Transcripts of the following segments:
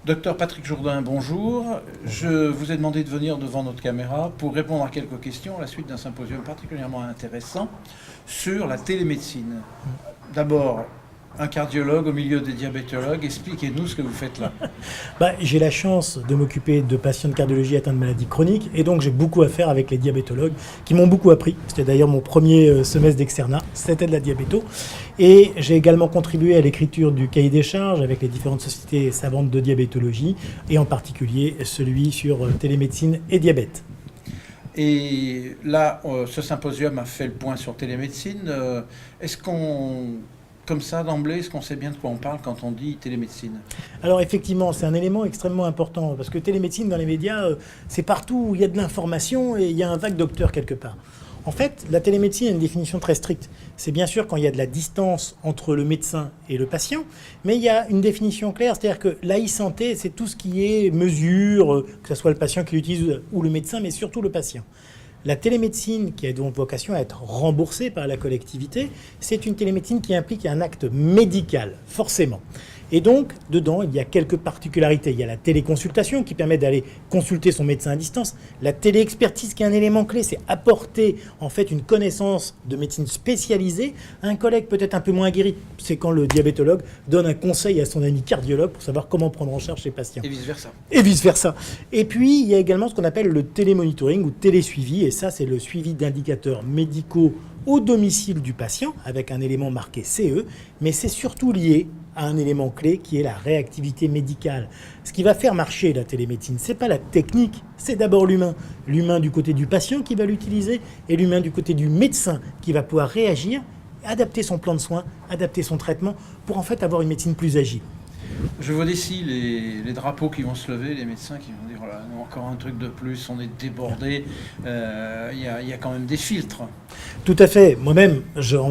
Docteur Patrick Jourdain, bonjour. Je vous ai demandé de venir devant notre caméra pour répondre à quelques questions à la suite d'un symposium particulièrement intéressant sur la télémédecine. D'abord, un cardiologue au milieu des diabétologues, expliquez-nous ce que vous faites là. J'ai la chance de m'occuper de patients de cardiologie atteints de maladies chroniques et donc j'ai beaucoup à faire avec les diabétologues qui m'ont beaucoup appris. C'était d'ailleurs mon premier semestre d'externat, c'était de la diabéto. Et j'ai également contribué à l'écriture du cahier des charges avec les différentes sociétés savantes de diabétologie et en particulier celui sur télémédecine et diabète. Et là, ce symposium a fait le point sur télémédecine. Est-ce qu'on... Comme ça, d'emblée, est-ce qu'on sait bien de quoi on parle quand on dit télémédecine? Alors effectivement, c'est un élément extrêmement important, parce que télémédecine dans les médias, c'est partout où il y a de l'information et il y a un vague docteur quelque part. En fait, la télémédecine a une définition très stricte. C'est bien sûr quand il y a de la distance entre le médecin et le patient, mais il y a une définition claire, c'est-à-dire que l'e-santé, c'est tout ce qui est mesure, que ce soit le patient qui l'utilise ou le médecin, mais surtout le patient. La télémédecine, qui a donc vocation à être remboursée par la collectivité, c'est une télémédecine qui implique un acte médical, forcément. Et donc, dedans, il y a quelques particularités. Il y a la téléconsultation qui permet d'aller consulter son médecin à distance. La téléexpertise qui est un élément clé, c'est apporter en fait une connaissance de médecine spécialisée à un collègue peut-être un peu moins aguerri. C'est quand le diabétologue donne un conseil à son ami cardiologue pour savoir comment prendre en charge ses patients. Et vice-versa. Et vice-versa. Et puis, il y a également ce qu'on appelle le télémonitoring ou télésuivi. Et ça, c'est le suivi d'indicateurs médicaux au domicile du patient avec un élément marqué CE. Mais c'est surtout lié à un élément clé qui est la réactivité médicale. Ce qui va faire marcher la télémédecine, c'est pas la technique, c'est d'abord l'humain. L'humain du côté du patient qui va l'utiliser et l'humain du côté du médecin qui va pouvoir réagir, adapter son plan de soins, adapter son traitement pour en fait avoir une médecine plus agile. Je vois d'ici les drapeaux qui vont se lever, les médecins qui vont dire oh là, non, encore un truc de plus, on est débordé. Il y a quand même des filtres. Tout à fait. Moi-même,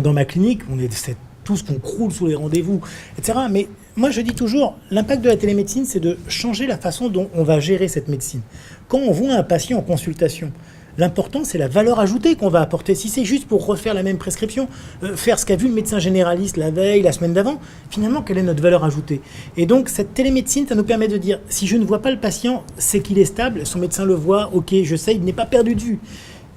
dans ma clinique, on est tous qu'on croule sous les rendez-vous, etc. Mais moi, je dis toujours, l'impact de la télémédecine, c'est de changer la façon dont on va gérer cette médecine. Quand on voit un patient en consultation, l'important, c'est la valeur ajoutée qu'on va apporter. Si c'est juste pour refaire la même prescription, faire ce qu'a vu le médecin généraliste la veille, la semaine d'avant, finalement, quelle est notre valeur ajoutée? Et donc, cette télémédecine, ça nous permet de dire, si je ne vois pas le patient, c'est qu'il est stable, son médecin le voit, ok, je sais, il n'est pas perdu de vue.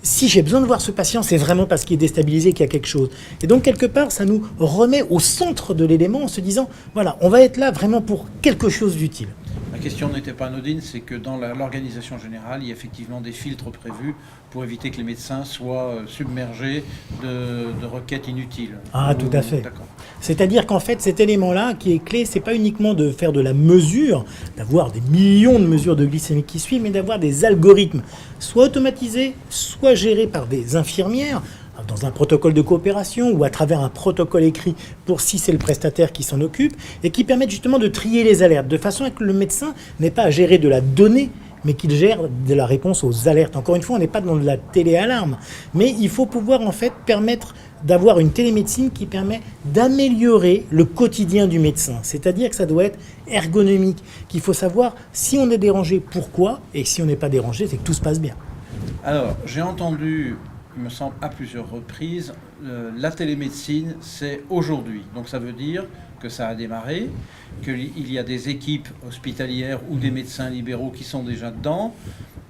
Si j'ai besoin de voir ce patient, c'est vraiment parce qu'il est déstabilisé, qu'il y a quelque chose. Et donc, quelque part, ça nous remet au centre de l'élément en se disant, voilà, on va être là vraiment pour quelque chose d'utile. La question n'était pas anodine, c'est que dans l'organisation générale, il y a effectivement des filtres prévus pour éviter que les médecins soient submergés de requêtes inutiles. Ah, tout à fait. D'accord. C'est-à-dire qu'en fait, cet élément-là qui est clé, c'est pas uniquement de faire de la mesure, d'avoir des millions de mesures de glycémie qui suivent, mais d'avoir des algorithmes, soit automatisés, soit gérés par des infirmières, dans un protocole de coopération ou à travers un protocole écrit pour si c'est le prestataire qui s'en occupe, et qui permettent justement de trier les alertes, de façon à que le médecin n'ait pas à gérer de la donnée, mais qu'il gère de la réponse aux alertes. Encore une fois, on n'est pas dans de la téléalarme, mais il faut pouvoir en fait permettre d'avoir une télémédecine qui permet d'améliorer le quotidien du médecin. C'est-à-dire que ça doit être ergonomique, qu'il faut savoir si on est dérangé, pourquoi, et si on n'est pas dérangé, c'est que tout se passe bien. Alors, j'ai entendu, il me semble, à plusieurs reprises, la télémédecine, c'est aujourd'hui. Donc ça veut dire que ça a démarré, qu'il y a des équipes hospitalières ou des médecins libéraux qui sont déjà dedans.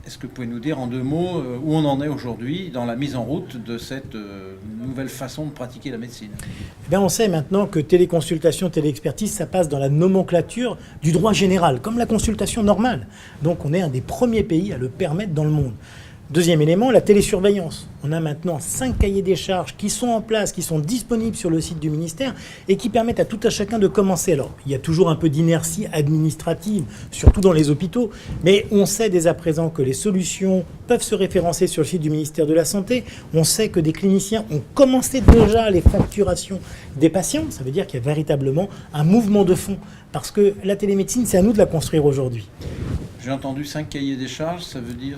Est-ce que vous pouvez nous dire en deux mots où on en est aujourd'hui dans la mise en route de cette nouvelle façon de pratiquer la médecine? Eh bien, on sait maintenant que téléconsultation, téléexpertise, ça passe dans la nomenclature du droit général, comme la consultation normale. Donc on est un des premiers pays à le permettre dans le monde. Deuxième élément, la télésurveillance. On a maintenant 5 cahiers des charges qui sont en place, qui sont disponibles sur le site du ministère et qui permettent à tout un chacun de commencer. Alors, il y a toujours un peu d'inertie administrative, surtout dans les hôpitaux, mais on sait dès à présent que les solutions peuvent se référencer sur le site du ministère de la Santé. On sait que des cliniciens ont commencé déjà les facturations des patients. Ça veut dire qu'il y a véritablement un mouvement de fond, parce que la télémédecine, c'est à nous de la construire aujourd'hui. J'ai entendu 5 cahiers des charges, ça veut dire,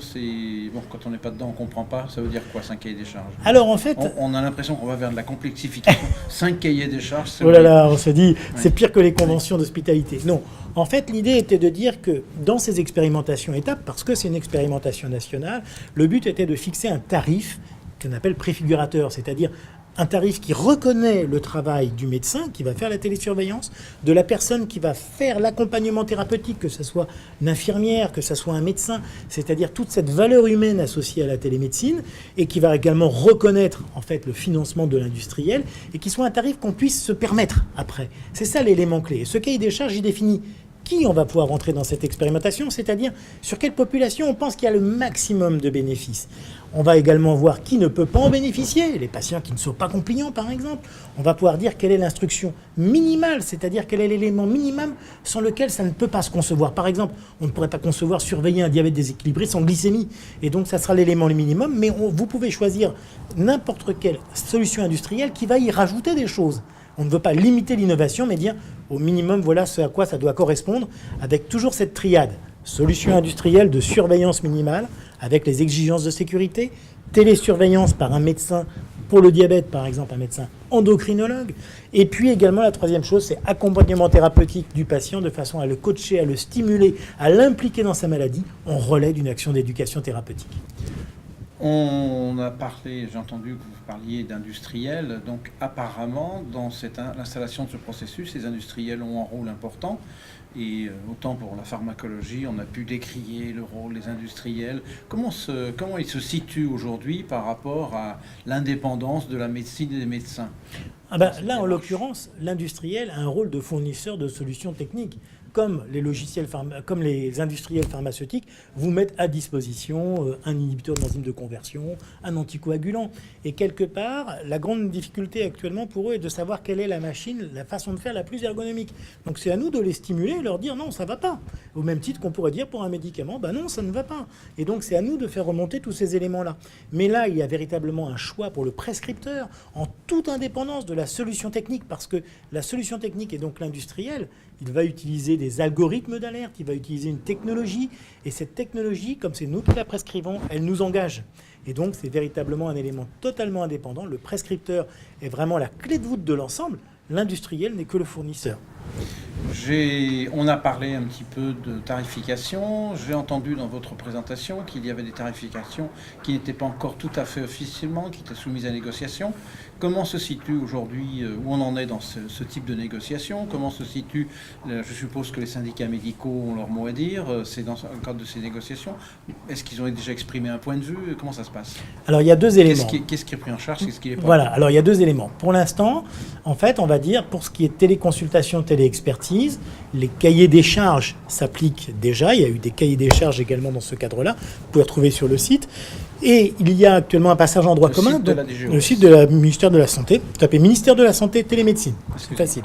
bon, quand on n'est pas dedans, on ne comprend pas, ça veut dire quoi 5 cahiers des charges? Alors en fait... On a l'impression qu'on va vers de la complexification. 5 cahiers des charges, c'est... Oh là là, on se dit, c'est pire que les conventions d'hospitalité. Non, en fait, l'idée était de dire que dans ces expérimentations étapes, parce que c'est une expérimentation nationale, le but était de fixer un tarif qu'on appelle préfigurateur, c'est-à-dire un tarif qui reconnaît le travail du médecin qui va faire la télésurveillance, de la personne qui va faire l'accompagnement thérapeutique, que ce soit une infirmière, que ce soit un médecin, c'est-à-dire toute cette valeur humaine associée à la télémédecine, et qui va également reconnaître en fait le financement de l'industriel, et qui soit un tarif qu'on puisse se permettre après. C'est ça l'élément clé. Et ce cahier des charges, il définit qui on va pouvoir rentrer dans cette expérimentation, c'est-à-dire sur quelle population on pense qu'il y a le maximum de bénéfices. On va également voir qui ne peut pas en bénéficier, les patients qui ne sont pas compliants par exemple. On va pouvoir dire quelle est l'instruction minimale, c'est-à-dire quel est l'élément minimum sans lequel ça ne peut pas se concevoir. Par exemple, on ne pourrait pas concevoir surveiller un diabète déséquilibré sans glycémie, et donc ça sera l'élément le minimum, mais vous pouvez choisir n'importe quelle solution industrielle qui va y rajouter des choses. On ne veut pas limiter l'innovation, mais dire au minimum, voilà ce à quoi ça doit correspondre, avec toujours cette triade. Solution industrielle de surveillance minimale, avec les exigences de sécurité, télésurveillance par un médecin, pour le diabète par exemple, un médecin endocrinologue, et puis également la troisième chose, c'est accompagnement thérapeutique du patient de façon à le coacher, à le stimuler, à l'impliquer dans sa maladie en relais d'une action d'éducation thérapeutique. On a parlé, j'ai entendu que vous parliez d'industriels, donc apparemment dans l'installation de ce processus, les industriels ont un rôle important, et autant pour la pharmacologie, on a pu décrier le rôle des industriels. Comment ils se situent aujourd'hui par rapport à l'indépendance de la médecine et des médecins? Là, en l'occurrence, l'industriel a un rôle de fournisseur de solutions techniques. Comme les industriels pharmaceutiques vous mettent à disposition un inhibiteur d'enzyme de conversion, un anticoagulant. Et quelque part, la grande difficulté actuellement pour eux est de savoir quelle est la machine, la façon de faire la plus ergonomique. Donc c'est à nous de les stimuler et leur dire non, ça ne va pas. Au même titre qu'on pourrait dire pour un médicament, non, ça ne va pas. Et donc c'est à nous de faire remonter tous ces éléments-là. Mais là, il y a véritablement un choix pour le prescripteur en toute indépendance de la solution technique, parce que la solution technique est donc l'industriel. Il va utiliser des algorithmes d'alerte, il va utiliser une technologie, et cette technologie, comme c'est nous qui la prescrivons, elle nous engage. Et donc c'est véritablement un élément totalement indépendant. Le prescripteur est vraiment la clé de voûte de l'ensemble, l'industriel n'est que le fournisseur. On a parlé un petit peu de tarification. J'ai entendu dans votre présentation qu'il y avait des tarifications qui n'étaient pas encore tout à fait officiellement, qui étaient soumises à négociation. Comment se situe aujourd'hui, où on en est dans ce type de négociation? Comment se situe, je suppose que les syndicats médicaux ont leur mot à dire, c'est dans le cadre de ces négociations. Est-ce qu'ils ont déjà exprimé un point de vue? Comment ça se passe? Alors il y a deux éléments. Qu'est-ce qui est pris en charge? Qu'est-ce qui est pas? Voilà, alors il y a deux éléments. Pour l'instant, en fait, on va dire, pour ce qui est téléconsultation, téléexpertise, les cahiers des charges s'appliquent déjà. Il y a eu des cahiers des charges également dans ce cadre-là. Vous pouvez retrouver sur le site. Et il y a actuellement un passage en droit commun, le site du ministère de la Santé. Vous tapez ministère de la Santé, télémédecine. C'est facile.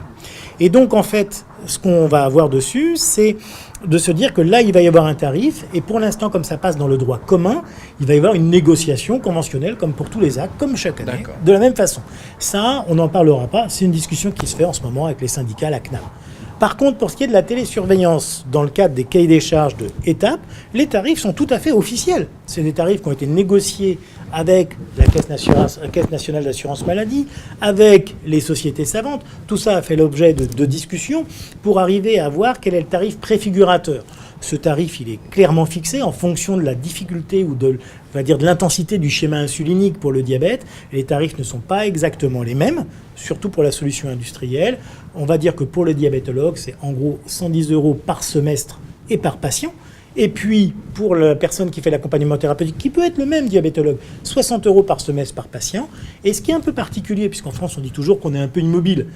Et donc, en fait, ce qu'on va avoir dessus, c'est de se dire que là, il va y avoir un tarif. Et pour l'instant, comme ça passe dans le droit commun, il va y avoir une négociation conventionnelle, comme pour tous les actes, comme chaque année, de la même façon. Ça, on n'en parlera pas. C'est une discussion qui se fait en ce moment avec les syndicats, la CNAM. Par contre, pour ce qui est de la télésurveillance, dans le cadre des cahiers des charges de étapes, les tarifs sont tout à fait officiels. C'est des tarifs qui ont été négociés avec la Caisse nationale d'assurance maladie, avec les sociétés savantes. Tout ça a fait l'objet de discussions pour arriver à voir quel est le tarif préfigurateur. Ce tarif, il est clairement fixé en fonction de la difficulté ou de l'intensité du schéma insulinique pour le diabète. Les tarifs ne sont pas exactement les mêmes, surtout pour la solution industrielle. On va dire que pour le diabétologue, c'est en gros 110 € par semestre et par patient. Et puis, pour la personne qui fait l'accompagnement thérapeutique, qui peut être le même diabétologue, 60 € par semestre par patient. Et ce qui est un peu particulier, puisqu'en France, on dit toujours qu'on est un peu immobile,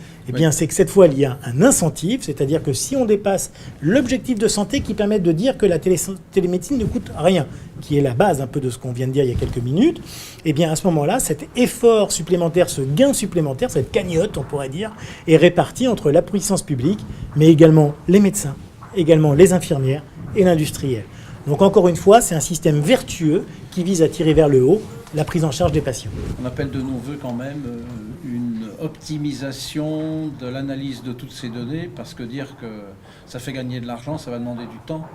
c'est que cette fois, il y a un incentive, c'est-à-dire que si on dépasse l'objectif de santé qui permet de dire que la télémédecine ne coûte rien, qui est la base un peu de ce qu'on vient de dire il y a quelques minutes, à ce moment-là, cet effort supplémentaire, ce gain supplémentaire, cette cagnotte, on pourrait dire, est réparti entre la puissance publique, mais également les médecins, également les infirmières, et l'industriel. Donc encore une fois, c'est un système vertueux qui vise à tirer vers le haut la prise en charge des patients. On appelle de nos voeux quand même une optimisation de l'analyse de toutes ces données, parce que dire que ça fait gagner de l'argent, ça va demander du temps.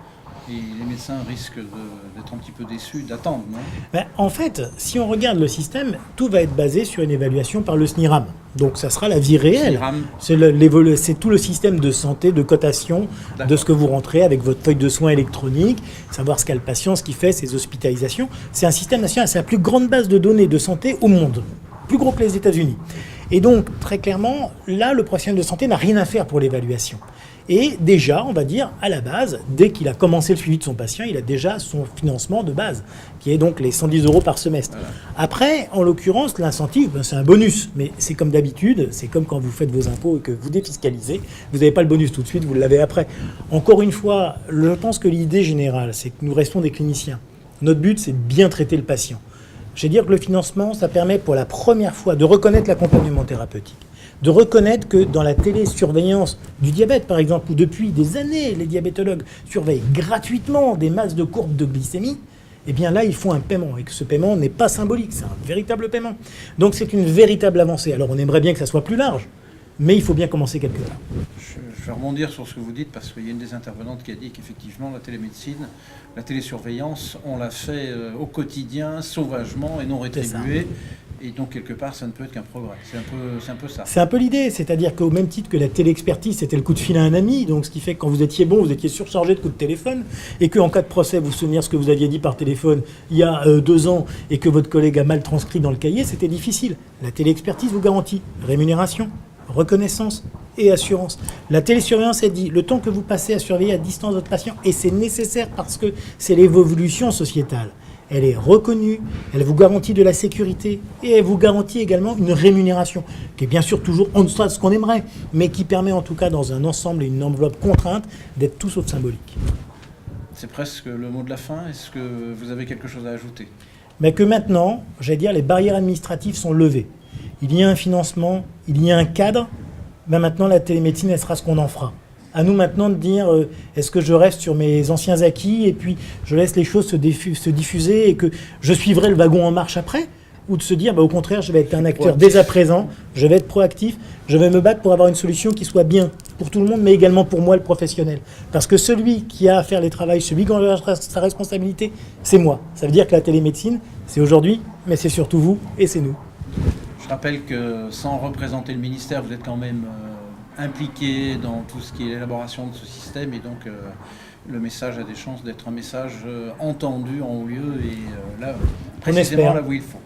Et les médecins risquent d'être un petit peu déçus, d'attendre, non? En fait, si on regarde le système, tout va être basé sur une évaluation par le SNIRAM. Donc ça sera la vie réelle. C'est tout le système de santé, de cotation, de ce que vous rentrez avec votre feuille de soins électronique, savoir ce qu'a le patient, ce qu'il fait, ses hospitalisations. C'est un système national, c'est la plus grande base de données de santé au monde. plus gros que les États-Unis. Et donc, très clairement, là, le professionnel de santé n'a rien à faire pour l'évaluation. Et déjà, on va dire, à la base, dès qu'il a commencé le suivi de son patient, il a déjà son financement de base, qui est donc les 110 € par semestre. Voilà. Après, en l'occurrence, l'incentive, c'est un bonus. Mais c'est comme d'habitude, c'est comme quand vous faites vos impôts et que vous défiscalisez, vous n'avez pas le bonus tout de suite, vous l'avez après. Encore une fois, je pense que l'idée générale, c'est que nous restons des cliniciens. Notre but, c'est de bien traiter le patient. Je vais dire que le financement, ça permet pour la première fois de reconnaître l'accompagnement thérapeutique, de reconnaître que dans la télésurveillance du diabète, par exemple, où depuis des années, les diabétologues surveillent gratuitement des masses de courbes de glycémie, eh bien là, ils font un paiement, et que ce paiement n'est pas symbolique, c'est un véritable paiement. Donc c'est une véritable avancée. Alors on aimerait bien que ça soit plus large, mais il faut bien commencer quelque part. Je vais rebondir sur ce que vous dites, parce qu'il y a une des intervenantes qui a dit qu'effectivement, la télémédecine, la télésurveillance, on l'a fait au quotidien, sauvagement et non rétribué. Et donc, quelque part, ça ne peut être qu'un progrès. C'est un peu ça. C'est un peu l'idée. C'est-à-dire qu'au même titre que la téléexpertise, c'était le coup de fil à un ami. Donc, ce qui fait que quand vous étiez bon, vous étiez surchargé de coups de téléphone. Et qu'en cas de procès, vous vous souvenez ce que vous aviez dit par téléphone il y a 2 ans et que votre collègue a mal transcrit dans le cahier, c'était difficile. La téléexpertise vous garantit rémunération, reconnaissance et assurance. La télésurveillance, elle dit le temps que vous passez à surveiller à distance votre patient, et c'est nécessaire parce que c'est l'évolution sociétale. Elle est reconnue, elle vous garantit de la sécurité et elle vous garantit également une rémunération qui est bien sûr toujours en deçà de ce qu'on aimerait, mais qui permet en tout cas dans un ensemble et une enveloppe contrainte d'être tout sauf symbolique. C'est presque le mot de la fin. Est-ce que vous avez quelque chose à ajouter ? Mais que maintenant, j'allais dire, les barrières administratives sont levées. Il y a un financement, il y a un cadre. Ben maintenant, la télémédecine, elle sera ce qu'on en fera. À nous maintenant de dire, est-ce que je reste sur mes anciens acquis et puis je laisse les choses se diffuser et que je suivrai le wagon en marche après ? Ou de se dire, au contraire, je vais être un acteur dès à présent, je vais être proactif, je vais me battre pour avoir une solution qui soit bien pour tout le monde, mais également pour moi, le professionnel. Parce que celui qui a à faire les travaux, celui qui a sa responsabilité, c'est moi. Ça veut dire que la télémédecine, c'est aujourd'hui, mais c'est surtout vous et c'est nous. Je rappelle que sans représenter le ministère, vous êtes quand même impliqué dans tout ce qui est l'élaboration de ce système, et donc le message a des chances d'être un message entendu en haut lieu et là, précisément là où il faut.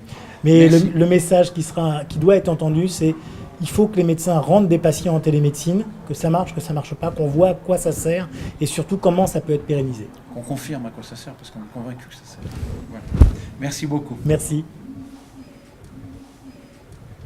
Mais le message qui doit être entendu, c'est il faut que les médecins rendent des patients en télémédecine, que ça marche pas, qu'on voit à quoi ça sert et surtout comment ça peut être pérennisé. Qu'on confirme à quoi ça sert, parce qu'on est convaincu que ça sert. Voilà. Merci beaucoup. Merci.